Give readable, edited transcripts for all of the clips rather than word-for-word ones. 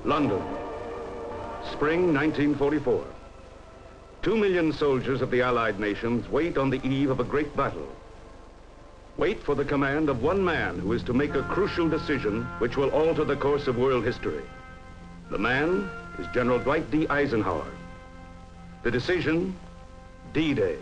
London, spring 1944. 2 million soldiers of the Allied nations wait on the eve of a great battle. Wait for the command of one man who is to make a crucial decision which will alter the course of world history. The man is General Dwight D. Eisenhower. The decision, D-Day.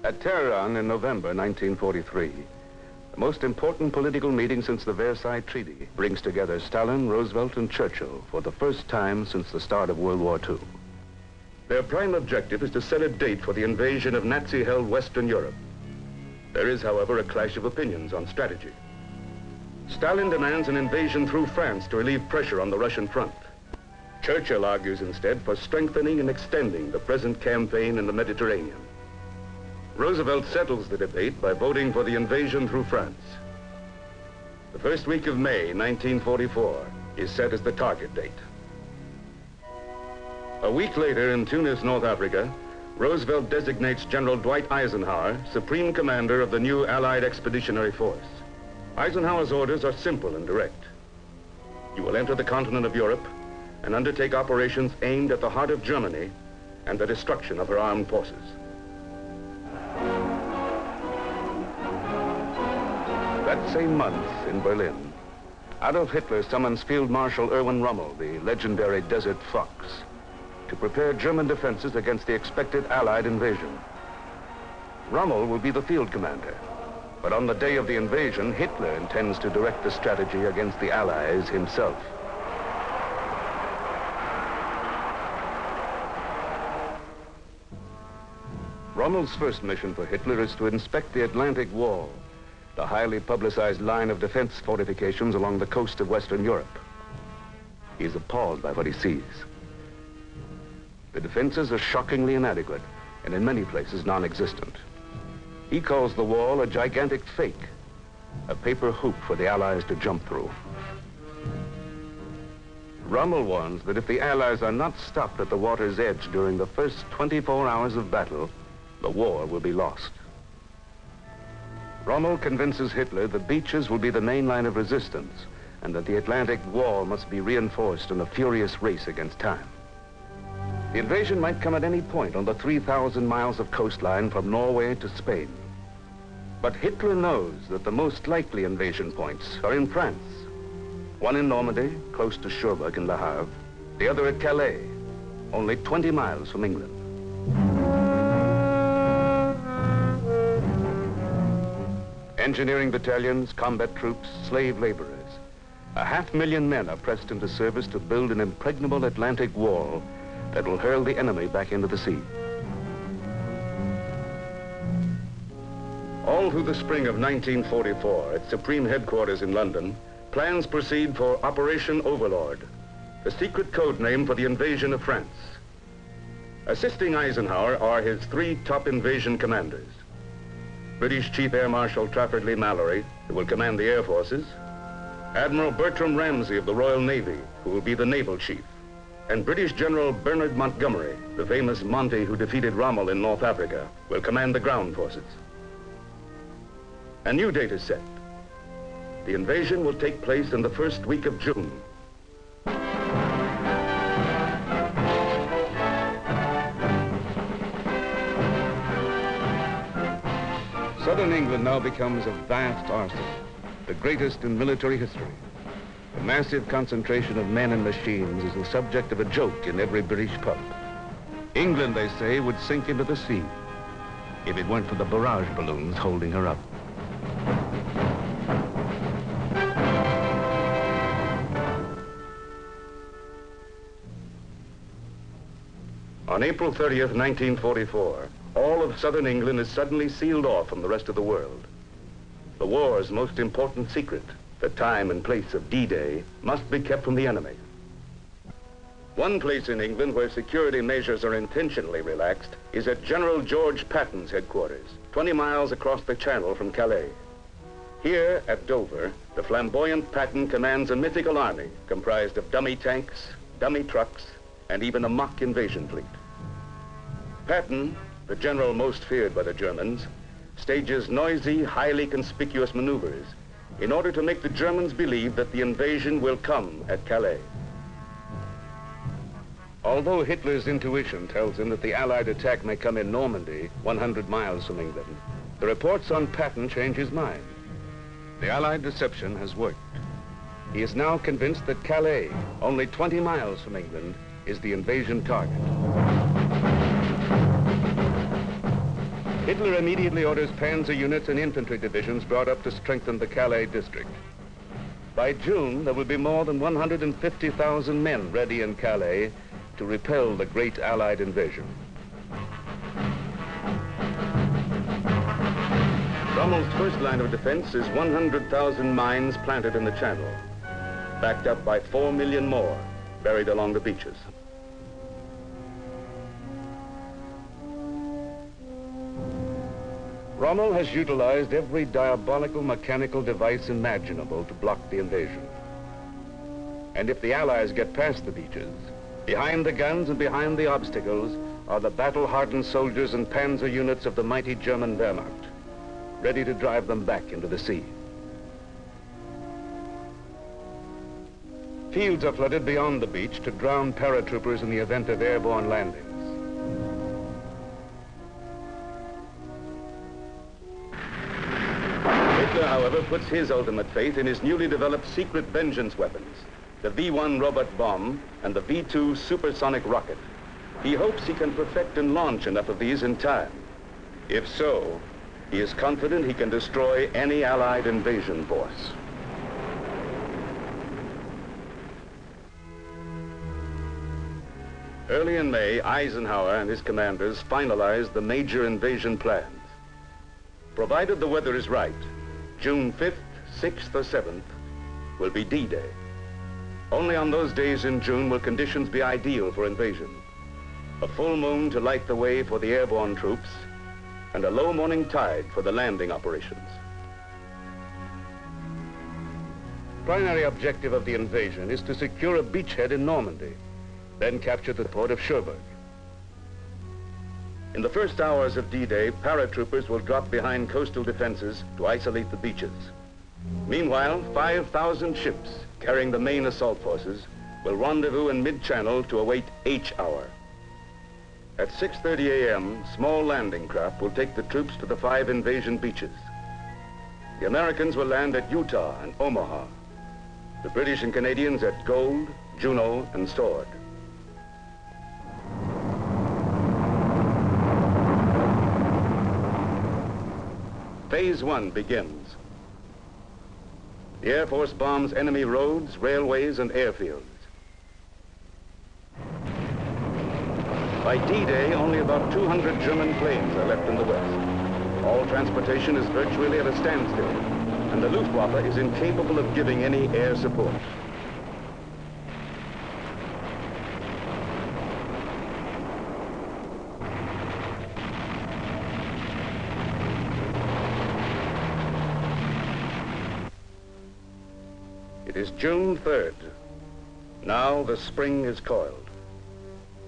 At Tehran in November 1943, the most important political meeting since the Versailles Treaty brings together Stalin, Roosevelt, and Churchill for the first time since the start of World War II. Their prime objective is to set a date for the invasion of Nazi-held Western Europe. There is, however, a clash of opinions on strategy. Stalin demands an invasion through France to relieve pressure on the Russian front. Churchill argues instead for strengthening and extending the present campaign in the Mediterranean. Roosevelt settles the debate by voting for the invasion through France. The first week of May 1944 is set as the target date. A week later in Tunis, North Africa, Roosevelt designates General Dwight Eisenhower Supreme Commander of the new Allied Expeditionary Force. Eisenhower's orders are simple and direct. You will enter the continent of Europe and undertake operations aimed at the heart of Germany and the destruction of her armed forces. That same month in Berlin, Adolf Hitler summons Field Marshal Erwin Rommel, the legendary Desert Fox, to prepare German defenses against the expected Allied invasion. Rommel will be the field commander, but on the day of the invasion, Hitler intends to direct the strategy against the Allies himself. Rommel's first mission for Hitler is to inspect the Atlantic Wall, the highly publicized line of defense fortifications along the coast of Western Europe. He is appalled by what he sees. The defenses are shockingly inadequate and in many places non-existent. He calls the wall a gigantic fake, a paper hoop for the Allies to jump through. Rommel warns that if the Allies are not stopped at the water's edge during the first 24 hours of battle, the war will be lost. Rommel convinces Hitler the beaches will be the main line of resistance and that the Atlantic Wall must be reinforced in a furious race against time. The invasion might come at any point on the 3,000 miles of coastline from Norway to Spain. But Hitler knows that the most likely invasion points are in France. One in Normandy, close to Cherbourg and Le Havre, the other at Calais, only 20 miles from England. Engineering battalions, combat troops, slave laborers. 500,000 men are pressed into service to build an impregnable Atlantic wall that will hurl the enemy back into the sea. All through the spring of 1944, at Supreme Headquarters in London, plans proceed for Operation Overlord, the secret code name for the invasion of France. Assisting Eisenhower are his 3 top invasion commanders. British Chief Air Marshal Trafford Leigh-Mallory, who will command the Air Forces, Admiral Bertram Ramsay of the Royal Navy, who will be the Naval Chief, and British General Bernard Montgomery, the famous Monty who defeated Rommel in North Africa, will command the ground forces. A new date is set. The invasion will take place in the first week of June. Southern England now becomes a vast arsenal, the greatest in military history. The massive concentration of men and machines is the subject of a joke in every British pub. England, they say, would sink into the sea if it weren't for the barrage balloons holding her up. On April 30th, 1944, all of southern England is suddenly sealed off from the rest of the world. The war's most important secret, the time and place of D-Day, must be kept from the enemy. One place in England where security measures are intentionally relaxed is at General George Patton's headquarters, 20 miles across the Channel from Calais. Here at Dover, the flamboyant Patton commands a mythical army comprised of dummy tanks, dummy trucks, and even a mock invasion fleet. Patton, the general most feared by the Germans, stages noisy, highly conspicuous maneuvers in order to make the Germans believe that the invasion will come at Calais. Although Hitler's intuition tells him that the Allied attack may come in Normandy, 100 miles from England, the reports on Patton change his mind. The Allied deception has worked. He is now convinced that Calais, only 20 miles from England, is the invasion target. Hitler immediately orders panzer units and infantry divisions brought up to strengthen the Calais district. By June, there will be more than 150,000 men ready in Calais to repel the great Allied invasion. Rommel's first line of defense is 100,000 mines planted in the Channel, backed up by 4 million more buried along the beaches. Rommel has utilized every diabolical mechanical device imaginable to block the invasion. And if the Allies get past the beaches, behind the guns and behind the obstacles are the battle-hardened soldiers and panzer units of the mighty German Wehrmacht, ready to drive them back into the sea. Fields are flooded beyond the beach to drown paratroopers in the event of airborne landings. Hitler, however, puts his ultimate faith in his newly developed secret vengeance weapons, the V-1 robot bomb and the V-2 supersonic rocket. He hopes he can perfect and launch enough of these in time. If so, he is confident he can destroy any Allied invasion force. Early in May, Eisenhower and his commanders finalized the major invasion plans. Provided the weather is right, June 5th, 6th, or 7th will be D-Day. Only on those days in June will conditions be ideal for invasion. A full moon to light the way for the airborne troops, and a low morning tide for the landing operations. Primary objective of the invasion is to secure a beachhead in Normandy, then capture the port of Cherbourg. In the first hours of D-Day, paratroopers will drop behind coastal defenses to isolate the beaches. Meanwhile, 5,000 ships carrying the main assault forces will rendezvous in mid-channel to await H-hour. At 6:30 a.m., small landing craft will take the troops to the 5 invasion beaches. The Americans will land at Utah and Omaha. The British and Canadians at Gold, Juno, and Sword. Phase 1 begins. The Air Force bombs enemy roads, railways, and airfields. By D-Day, only about 200 German planes are left in the West. All transportation is virtually at a standstill, and the Luftwaffe is incapable of giving any air support. It is June 3rd. Now the spring is coiled.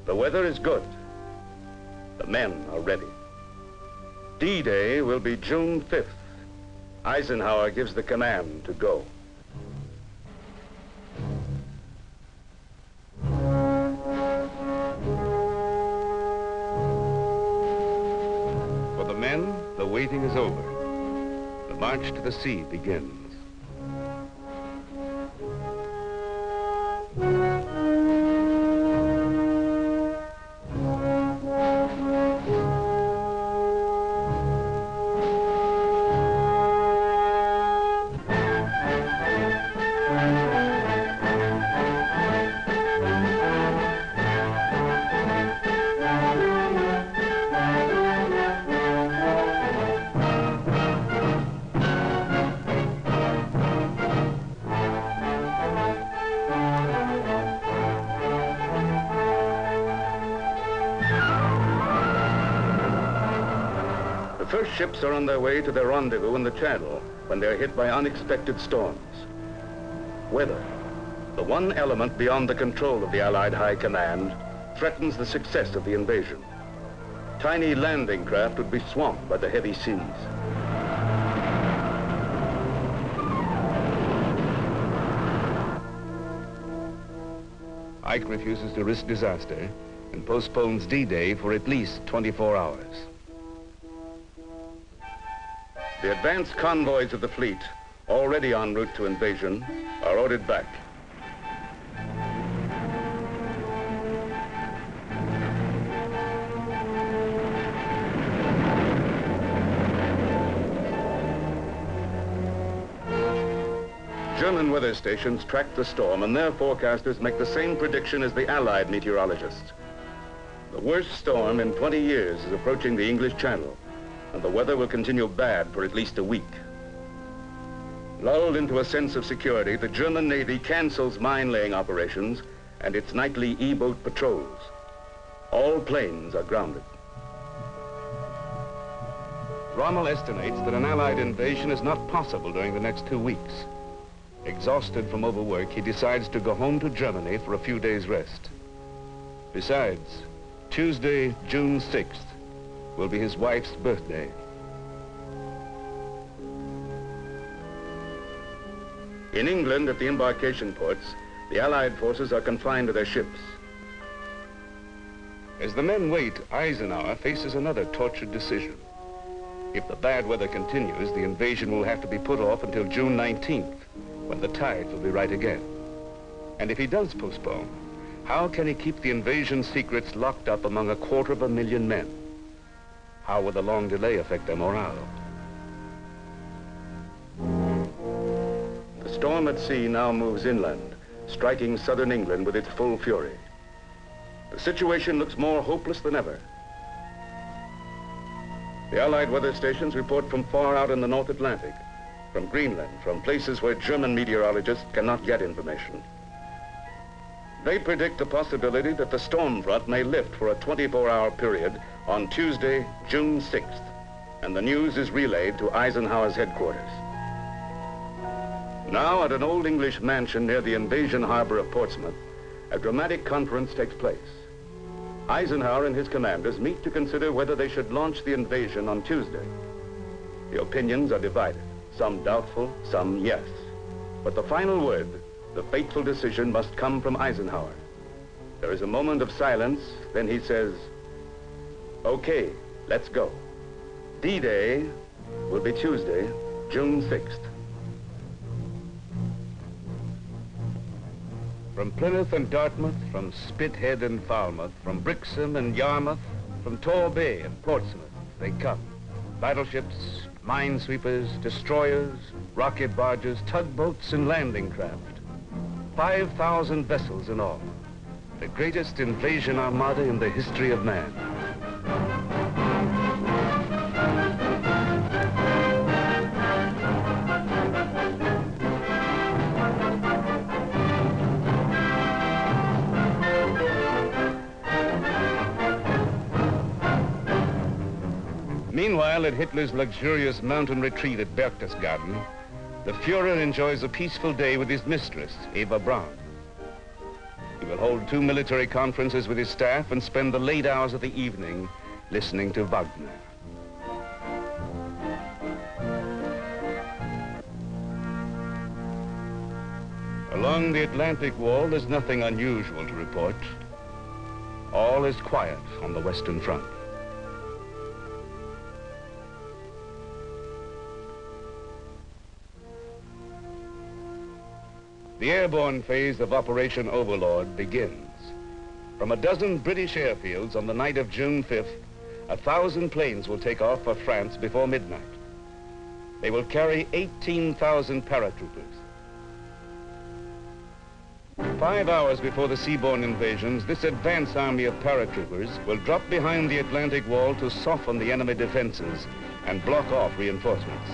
The weather is good. The men are ready. D-Day will be June 5th. Eisenhower gives the command to go. For the men, the waiting is over. The march to the sea begins. Most ships are on their way to their rendezvous in the Channel when they're hit by unexpected storms. Weather, the one element beyond the control of the Allied High Command, threatens the success of the invasion. Tiny landing craft would be swamped by the heavy seas. Ike refuses to risk disaster and postpones D-Day for at least 24 hours. The advance convoys of the fleet, already en route to invasion, are ordered back. German weather stations track the storm, and their forecasters make the same prediction as the Allied meteorologists. The worst storm in 20 years is approaching the English Channel, and the weather will continue bad for at least a week. Lulled into a sense of security, the German Navy cancels mine-laying operations and its nightly E-boat patrols. All planes are grounded. Rommel estimates that an Allied invasion is not possible during the next 2 weeks. Exhausted from overwork, he decides to go home to Germany for a few days' rest. Besides, Tuesday, June 6th, will be his wife's birthday. In England, at the embarkation ports, the Allied forces are confined to their ships. As the men wait, Eisenhower faces another tortured decision. If the bad weather continues, the invasion will have to be put off until June 19th, when the tides will be right again. And if he does postpone, how can he keep the invasion secrets locked up among 250,000 men? How will the long delay affect their morale? The storm at sea now moves inland, striking southern England with its full fury. The situation looks more hopeless than ever. The Allied weather stations report from far out in the North Atlantic, from Greenland, from places where German meteorologists cannot get information. They predict the possibility that the storm front may lift for a 24-hour period on Tuesday, June 6th, and the news is relayed to Eisenhower's headquarters. Now, at an old English mansion near the invasion harbor of Portsmouth, a dramatic conference takes place. Eisenhower and his commanders meet to consider whether they should launch the invasion on Tuesday. The opinions are divided. Some doubtful, some yes. But the final word, the fateful decision, must come from Eisenhower. There is a moment of silence, then he says, "Okay, let's go. D-Day will be Tuesday, June 6th. From Plymouth and Dartmouth, from Spithead and Falmouth, from Brixham and Yarmouth, from Torbay and Portsmouth, they come. Battleships, minesweepers, destroyers, rocket barges, tugboats, and landing craft. 5,000 vessels in all. The greatest invasion armada in the history of man. Meanwhile, at Hitler's luxurious mountain retreat at Berchtesgaden, the Führer enjoys a peaceful day with his mistress, Eva Braun. He will hold 2 military conferences with his staff and spend the late hours of the evening listening to Wagner. Along the Atlantic wall, there's nothing unusual to report. All is quiet on the Western Front. The airborne phase of Operation Overlord begins. From a dozen British airfields on the night of June 5th, 1,000 planes will take off for France before midnight. They will carry 18,000 paratroopers. 5 hours before the seaborne invasions, this advance army of paratroopers will drop behind the Atlantic wall to soften the enemy defenses and block off reinforcements.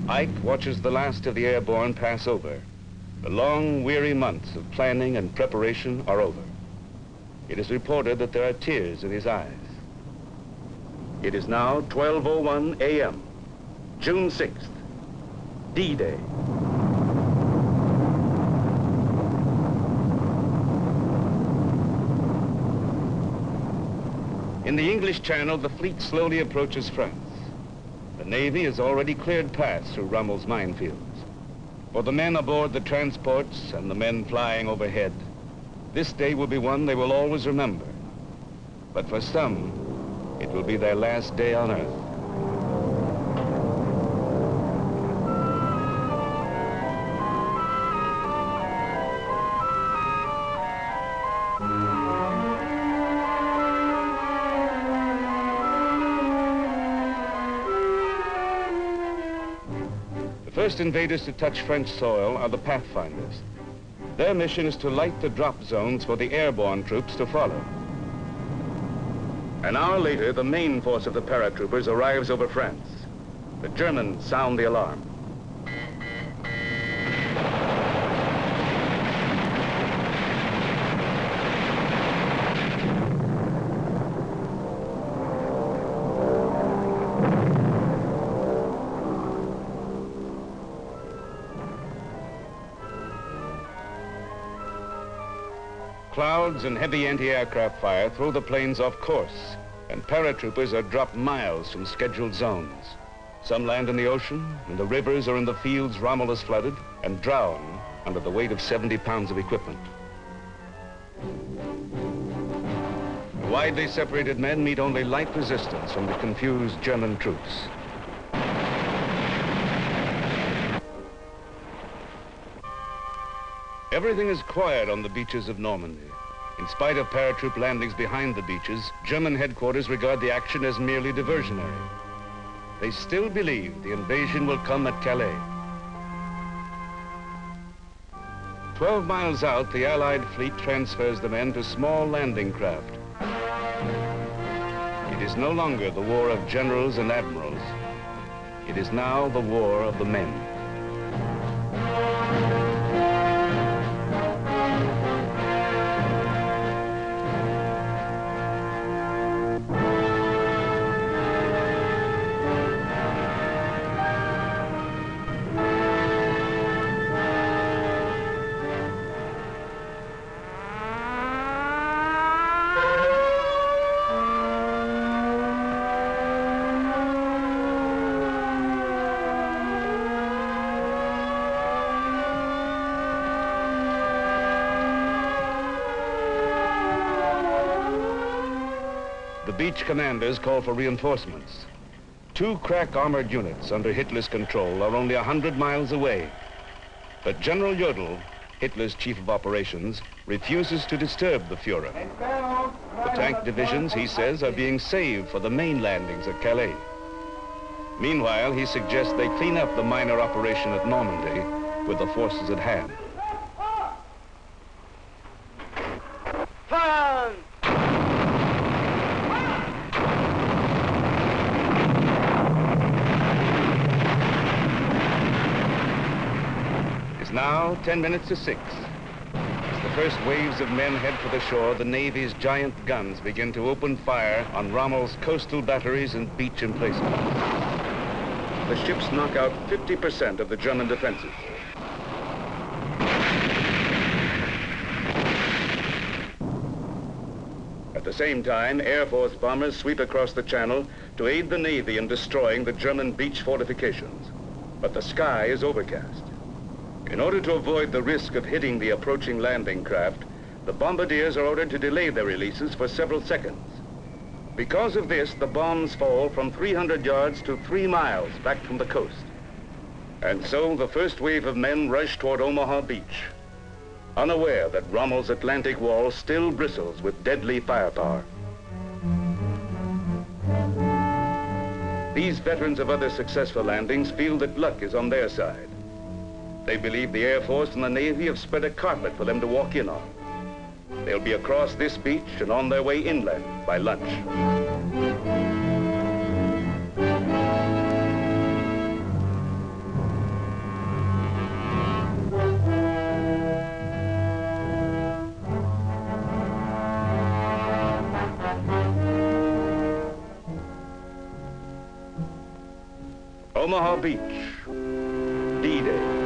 Ike watches the last of the airborne pass over. The long, weary months of planning and preparation are over. It is reported that there are tears in his eyes. It is now 12:01 a.m., June 6th, D-Day. In the English Channel, the fleet slowly approaches France. The Navy has already cleared paths through Rommel's minefields. For the men aboard the transports and the men flying overhead, this day will be one they will always remember. But for some, it will be their last day on Earth. The first invaders to touch French soil are the Pathfinders. Their mission is to light the drop zones for the airborne troops to follow. An hour later, the main force of the paratroopers arrives over France. The Germans sound the alarm. Clouds and heavy anti-aircraft fire throw the planes off course, and paratroopers are dropped miles from scheduled zones. Some land in the ocean, in the rivers, or in the fields Rommel has flooded, and drown under the weight of 70 pounds of equipment. The widely separated men meet only light resistance from the confused German troops. Everything is quiet on the beaches of Normandy. In spite of paratroop landings behind the beaches, German headquarters regard the action as merely diversionary. They still believe the invasion will come at Calais. 12 miles out, the Allied fleet transfers the men to small landing craft. It is no longer the war of generals and admirals. It is now the war of the men. The beach commanders call for reinforcements. 2 crack armored units under Hitler's control are only 100 miles away. But General Jodl, Hitler's chief of operations, refuses to disturb the Fuhrer. The tank divisions, he says, are being saved for the main landings at Calais. Meanwhile, he suggests they clean up the minor operation at Normandy with the forces at hand. Now, 10 minutes to 6. As the first waves of men head for the shore, the Navy's giant guns begin to open fire on Rommel's coastal batteries and beach emplacements. The ships knock out 50% of the German defenses. At the same time, Air Force bombers sweep across the channel to aid the Navy in destroying the German beach fortifications. But the sky is overcast. In order to avoid the risk of hitting the approaching landing craft, the bombardiers are ordered to delay their releases for several seconds. Because of this, the bombs fall from 300 yards to 3 miles back from the coast. And so the first wave of men rush toward Omaha Beach, unaware that Rommel's Atlantic Wall still bristles with deadly firepower. These veterans of other successful landings feel that luck is on their side. They believe the Air Force and the Navy have spread a carpet for them to walk in on. They'll be across this beach and on their way inland by lunch. Omaha Beach, D-Day.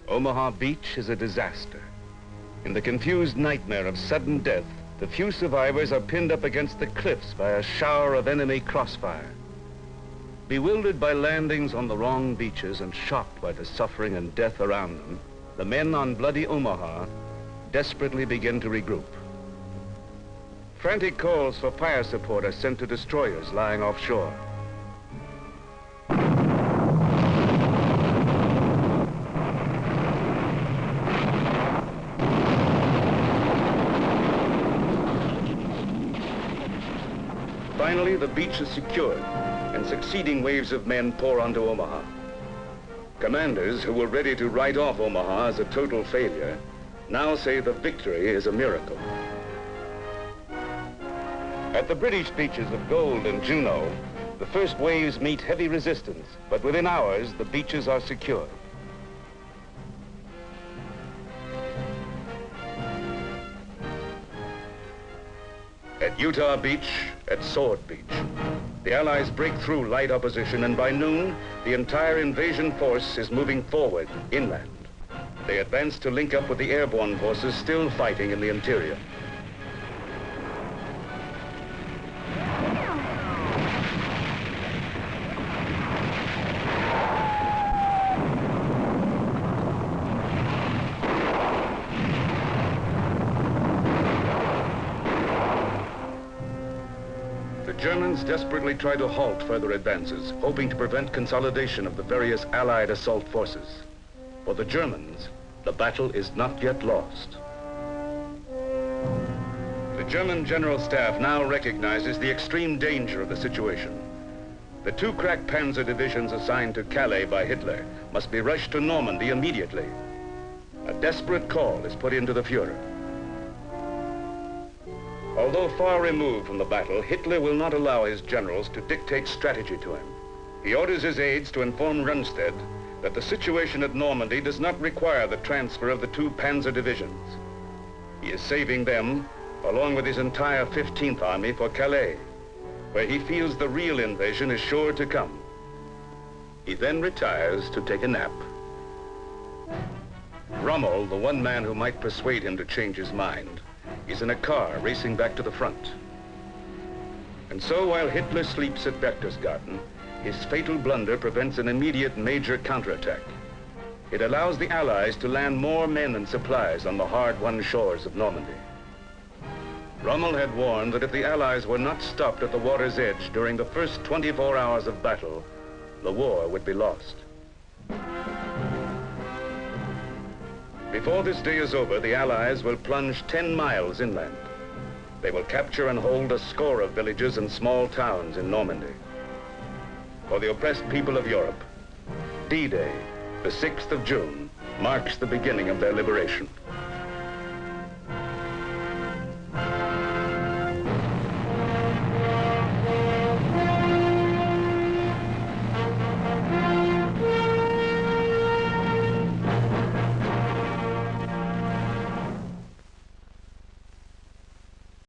Omaha Beach is a disaster. In the confused nightmare of sudden death, the few survivors are pinned up against the cliffs by a shower of enemy crossfire. Bewildered by landings on the wrong beaches and shocked by the suffering and death around them, the men on bloody Omaha desperately begin to regroup. Frantic calls for fire support are sent to destroyers lying offshore. Finally, the beach is secured, and succeeding waves of men pour onto Omaha. Commanders who were ready to write off Omaha as a total failure now say the victory is a miracle. At the British beaches of Gold and Juneau, the first waves meet heavy resistance, but within hours, the beaches are secure. At Utah Beach, at Sword Beach, the Allies break through light opposition, and by noon, the entire invasion force is moving forward, inland. They advance to link up with the airborne forces still fighting in the interior. The Germans desperately try to halt further advances, hoping to prevent consolidation of the various Allied assault forces. For the Germans, the battle is not yet lost. The German General Staff now recognizes the extreme danger of the situation. The two crack panzer divisions assigned to Calais by Hitler must be rushed to Normandy immediately. A desperate call is put into the Führer. Although far removed from the battle, Hitler will not allow his generals to dictate strategy to him. He orders his aides to inform Rundstedt that the situation at Normandy does not require the transfer of the two panzer divisions. He is saving them, along with his entire 15th Army, for Calais, where he feels the real invasion is sure to come. He then retires to take a nap. Rommel, the one man who might persuade him to change his mind, is in a car racing back to the front. And so while Hitler sleeps at Berchtesgaden, his fatal blunder prevents an immediate major counterattack. It allows the Allies to land more men and supplies on the hard-won shores of Normandy. Rommel had warned that if the Allies were not stopped at the water's edge during the first 24 hours of battle, the war would be lost. Before this day is over, the Allies will plunge 10 miles inland. They will capture and hold a score of villages and small towns in Normandy. For the oppressed people of Europe, D-Day, the 6th of June, marks the beginning of their liberation.